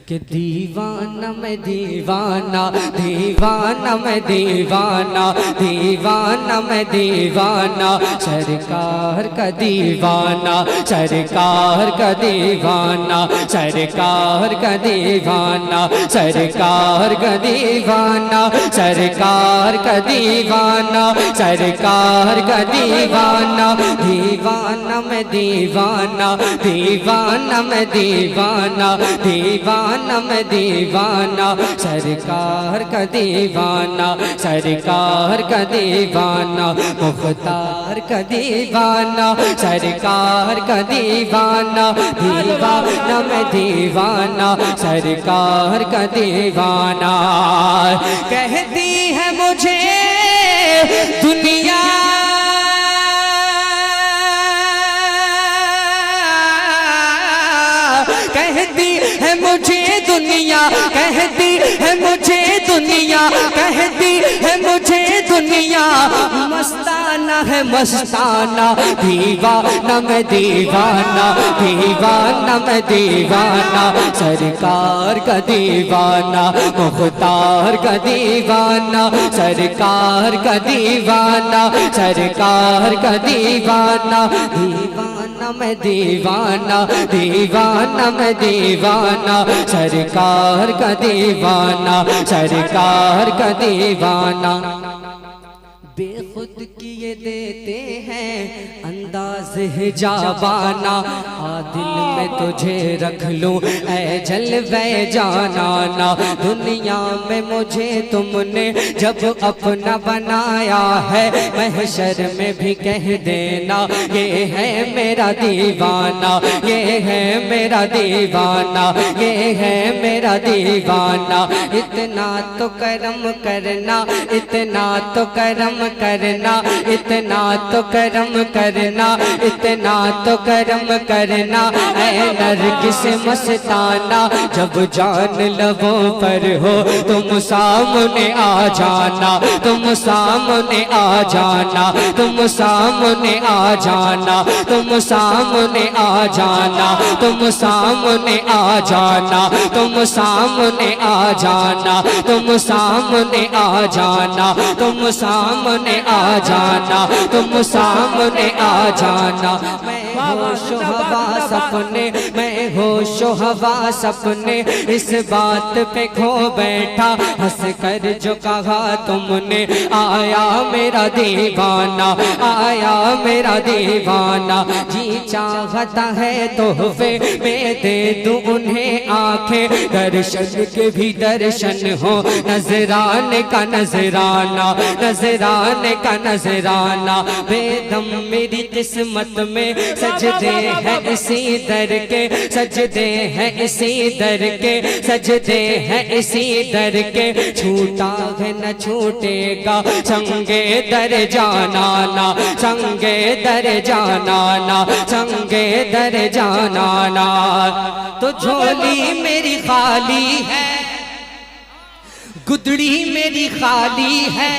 कि दीवाना मैं दीवाना, दीवाना मैं दीवाना, दीवाना मैं दीवाना, सरकार का दीवाना, सरकार का दीवाना, सरकार का दीवाना, सरकार का दीवाना, सरकार का दीवाना, सरकार का दीवाना, दीवाना मैं दीवाना, दीवाना मैं दीवाना, दीवाना मैं दीवाना, सरकार का दीवाना, सरकार का दीवाना, मुख्तार का दीवाना, सरकार का दीवाना, दीवाना मैं दीवाना, सरकार का दीवाना। कहती है मुझे दुनिया कहती है मुझे दुनिया, कहती है मुझे दुनिया, कहती है मुझे दुनिया मस्ताना है मस्ताना, दीवाना मैं दीवाना, दीवाना मैं दीवाना, सरकार का दीवाना, मुख्तार का दीवाना, सरकार का दीवाना, सरकार का दीवाना, दीवाना मैं दीवाना, दीवाना मैं दीवाना, सरकार का दीवाना, सरकार का दीवाना। बेखुद किए देते हैं अंदाज हिजाबाना, दिल में तुझे रख लूं ऐ जलवे जानाना, दुनिया में मुझे तुमने जब अपना बनाया है, महशर में भी कह देना ये है मेरा दीवाना, ये है मेरा दीवाना, ये है मेरा दीवाना। इतना तो करम करना, इतना तो करम करना, इतना तो करम करना, इतना तो करम करना, ऐ नरगिस मस्ताना, जब जान लबों पर हो तुम सामने आ जाना, तुम सामने आ जाना, तुम सामने आ जाना, तुम सामने आ जाना, तुम सामने आ जाना, तुम सामने आ जाना, तुम सामने आ जाना, तुम सामने आ जाना, तुम सामने आ जाना। मैं होश हवा सपने, मैं होश हवा सपने, इस बात पे खो बैठा, हंस कर जो कहा तुमने, आया मेरा दीवाना, आया मेरा दीवाना। जी चाहता है तोहफे में दे दूं उन्हें आंखें, दर्शन के भी दर्शन हो, नजराने का नजराना, नजराने का नजराना। बेदम मेरी किस्मत में सजदे हैं इसी दर के, सजदे हैं इसी दर के, सजदे हैं इसी दर के, छूटा है न छूटेगा संगे दर जाना ना, संगे दर जाना ना, संगे दर जाना ना। तो झोली मेरी खाली है, गुदड़ी मेरी खाली है,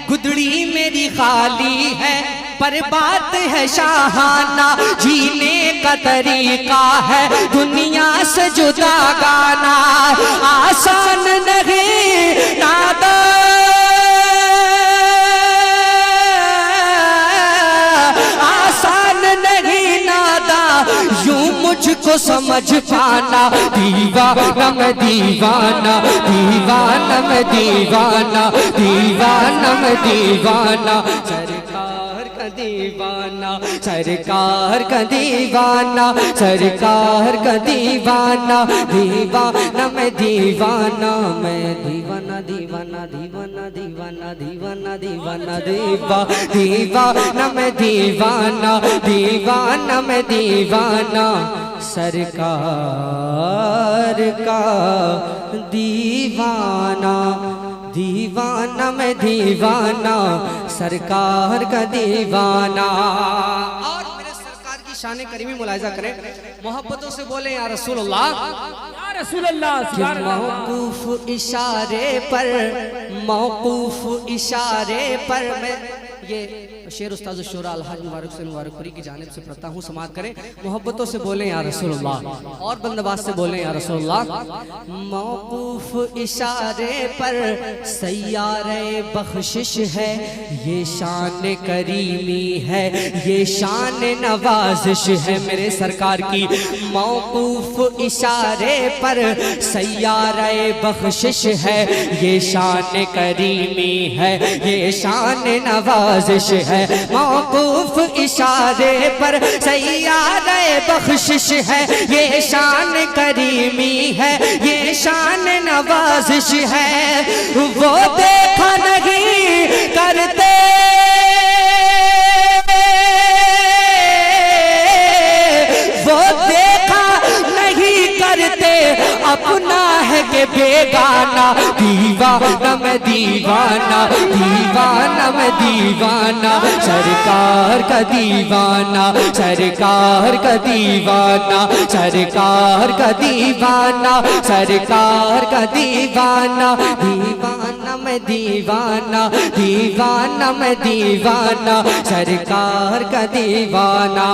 गुदड़ी मेरी खाली है, पर बात है शाहाना, जीने का तरीका है दुनिया से जुदा गाना, आसान नहीं नादा, आसान नहीं नादा, यूं मुझको समझ पाना, दीवाना मैं दीवाना, दीवाना मैं दीवाना, दीवाना मैं दीवाना, सरकार का दीवाना, सरकार का दीवाना, सरकार का दीवाना, दीवाना मैं दीवाना, मैं दीवाना दीवाना दीवाना दीवाना दीवाना दीवाना दीवा, दीवाना मैं दीवाना, दीवाना मैं दीवाना, सरकार का दीवाना, दीवाना मैं दीवाना, सरकार का दीवाना। और मेरे सरकार की शान करीमी मुलाहिजा करें, मोहब्बतों से बोले या रसूलुल्लाह, या रसूलुल्लाह। मौकूफ इशारे पर, मौकूफ इशारे पर मैं ये शेर उस्ताद शोरा अलहाज मुबारक से मुबारकपुरी की जानिब से पढ़ता हूँ, समाअत करें, मोहब्बतों से बोलें या रसूलुल्लाह और बंदबाज से बोलें या रसूलुल्लाह। मौकूफ इशारे पर सैयारे बख्शिश है, ये शान करीमी है, ये शान नवाजिश है मेरे सरकार की। मौकूफ इशारे पर सैयारे बख्शिश है, ये शान करीमी है, ये शान नवाजिश है। मौकूफ इशारे पर सैयारे बख्शिश है, ये शान करीमी है, ये शान नवाजिश है। वो देखा नहीं करते अपना है के बेगाना, दीवाना मैं दीवाना, दीवाना मैं दीवाना, सरकार का दीवाना, सरकार का दीवाना, सरकार का दीवाना, सरकार का दीवाना, दीवाना मैं दीवाना, दीवाना मैं दीवाना, सरकार का दीवाना।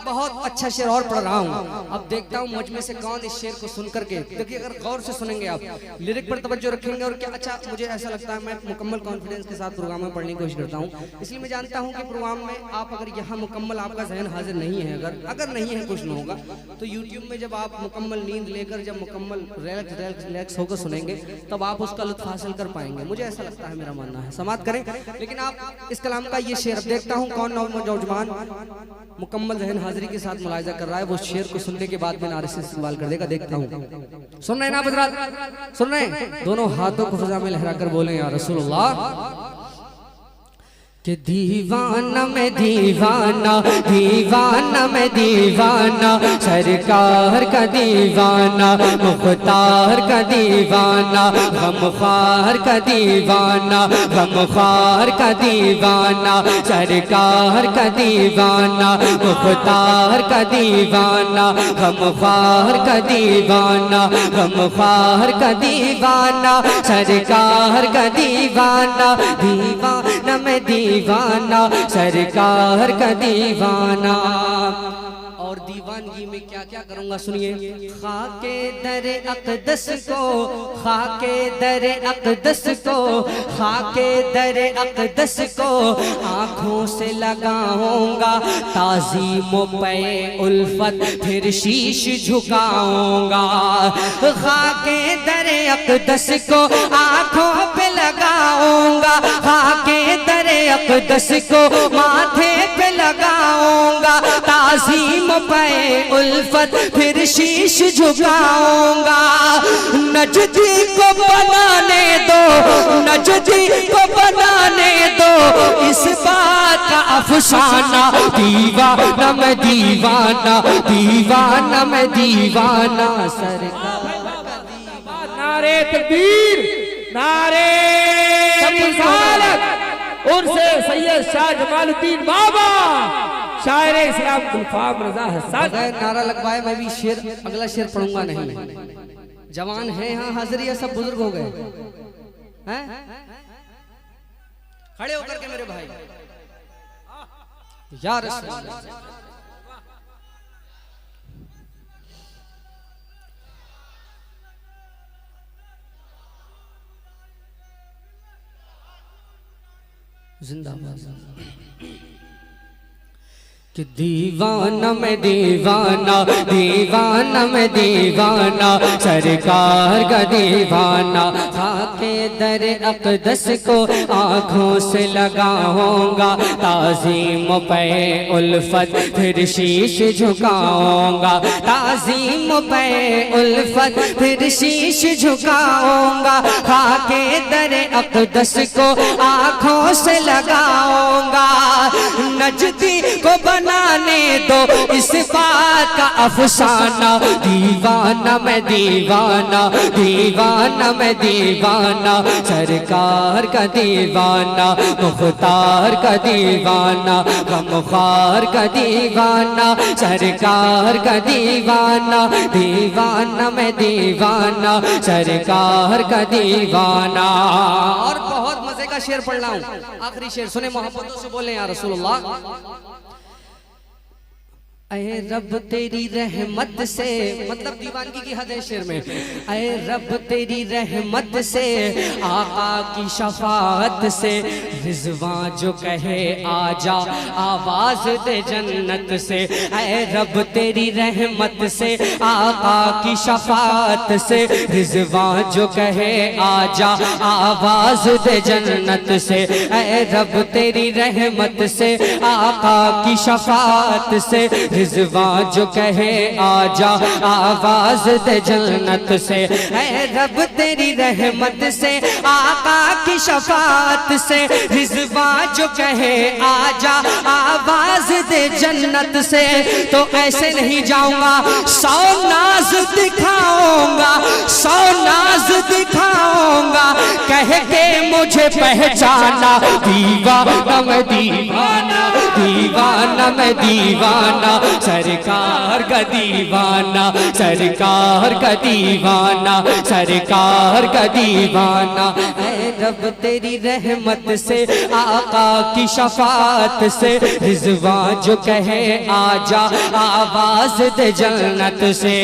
बहुत अच्छा शेर और पढ़ रहा हूँ, अब देखता हूँ मुझ में से कौन इस शेर को सुन करके, क्योंकि अगर गौर से सुनेंगे आप, लिरिक पर तवज्जो रखेंगे और क्या अच्छा मुझे ऐसा लगता है मैं मुकम्मल कॉन्फिडेंस के साथ प्रोग्राम में पढ़ने की कोशिश करता हूँ। इसलिए मैं जानता हूँ कि प्रोग्राम में आप अगर यहाँ मुकम्मल आपका जहन हाजिर नहीं है, अगर नहीं है कुछ न होगा, तो यूट्यूब में जब आप मुकम्मल नींद लेकर जब मुकम्मल रिलैक्स होकर सुनेंगे तब आप उसका लुत्फ हासिल कर पाएंगे, मुझे ऐसा लगता है, मेरा मानना है। समाअत करें। लेकिन आप इस कलाम का ये शेर, अब देखता हूँ कौन नौजवान मुकम्मल जहन हाजिरी के साथ मुलाहिजा कर रहा है, वो शेर को सुनने के बाद में नारे से इस्तेमाल कर देगा। देखता हूँ, सुन रहे हैं ना हज़रात, सुन रहे हैं? दोनों हाथों को फिजा में लहरा कर बोले या रसूलुल्लाह। कि दीवाना मैं दीवाना, दीवाना मैं दीवाना, सरकार का दीवाना, मुख्तार का दीवाना, गमख्वार का दीवाना, गमख्वार का दीवाना, सरकार का दीवाना, मुख्तार का दीवाना, गमख्वार का दीवाना, गमख्वार का दीवाना, सरकार का दीवाना, दीवाना मैं दीवाना, सरकार का दीवाना। और दीवानगी में क्या क्या करूंगा सुनिए। खाके दरे अक़दस को, खाके दरे अक़दस को, खाके दरे अक़दस को आँखों से लगाऊंगा, ताज़ीम पे उल्फत फिर शीश झुकाऊंगा। खाके दरे अक़दस को आँखों पे लगाऊंगा, खाके दरे अक़दस को माथे पे लगाऊंगा, ताज़ीम पे उल्फत फिर शीश झुकाऊंगा। नजदी को बनाने दो, नजदी को बनाने दो इस बात का अफसाना, दीवाना मैं दीवाना, दीवाना मैं दीवाना, सरकार का। नारे तकबीर, नारे रिसालत, उनसे सैयद शाह जमालुद्दीन बाबा शायर इस्लाम गुलफाम रजा हसन। नारा लगवाए मैं भी शेर, अगला शेर पढ़ूंगा नहीं। जवान है यहाँ हाजिर या सब बुजुर्ग हो गए हैं? खड़े होकर के मेरे भाई, या रसूल अल्लाह। जिंदाबाद। कि दीवाना मैं दीवाना, दीवाना मैं दीवाना, सरकार का दीवाना। खाके दर अक़दस को आँखों से लगाऊंगा, ताज़ीम पे उल्फत फिर शीश झुकाऊंगा, ताज़ीम पे उल्फत फिर शीश झुकाऊंगा। खाके दर अक़दस को आँखों से लगाऊंगा, नजदी को बनाने दो इस बात का अफसाना, दीवाना मैं दीवाना, दीवाना मैं दीवाना, सरकार का दीवाना, मुख्तार का दीवाना, गमख्वार का दीवाना, सरकार का दीवाना, दीवाना मैं दीवाना, सरकार का दीवाना। और बहुत मजे का शेर पढ़ रहा हूं, आखिरी शेर सुने, मोहब्बतों से बोले या रसूलुल्लाह। ऐ रब तेरी रहमत से, मतलब दीवानगी की हद है शेर में। ऐ रब तेरी रहमत से, आका की शफाअत से, रिजवां जो कहे आजा, आवाज दे जन्नत से। ऐ रब तेरी रहमत से, आका की शफाअत से, रिजवां जो कहे आजा, आवाज दे जन्नत से। ऐ रब तेरी रहमत से, आका की शफाअत से, रिजवां जो कहे आजा, आवाज दे जन्नत से। ऐ रब तेरी रहमत से, आका की शफाअत से, रिजवां जो कहे आजा, आवाज दे जन्नत से। तो ऐसे नहीं जाऊंगा, 100 नाज दिखाऊंगा, 100 नाज दिखाऊंगा, कह के मुझे पहचाना, दीवाना मैं दीवाना, दीवाना मैं दीवाना, सरकार का दीवाना, सरकार का दीवाना, सरकार का दीवाना। ऐ रब तेरी रहमत से, आका की शफाअत से, रिजवां जो कहे आजा, आवाज दे जन्नत से।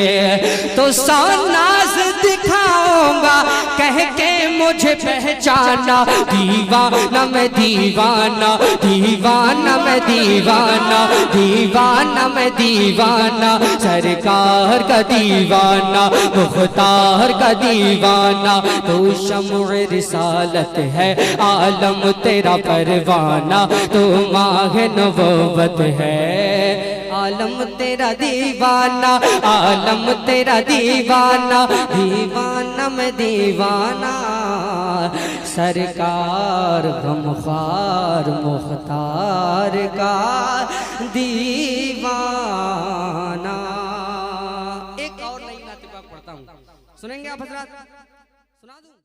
तो 100 नाज दिखाऊंगा, कह के मुझे पहचाना, दीवाना मैं दीवाना, दीवाना मैं दीवाना, दीवाना मैं दीवाना, सरकार का दीवाना, मुख्तार का दीवाना। तो शम्अ रिसालत है, आलम तेरा परवाना, तो माह नबुव्वत है, आलम तेरा दीवाना, आलम तेरा दीवाना, दीवाना मैं दीवाना, सरकार गमख्वार मुख्तार का दीवाना। एक और नई नात पढ़ता हूँ, सुनेंगे आप हजरात? सुना दूं?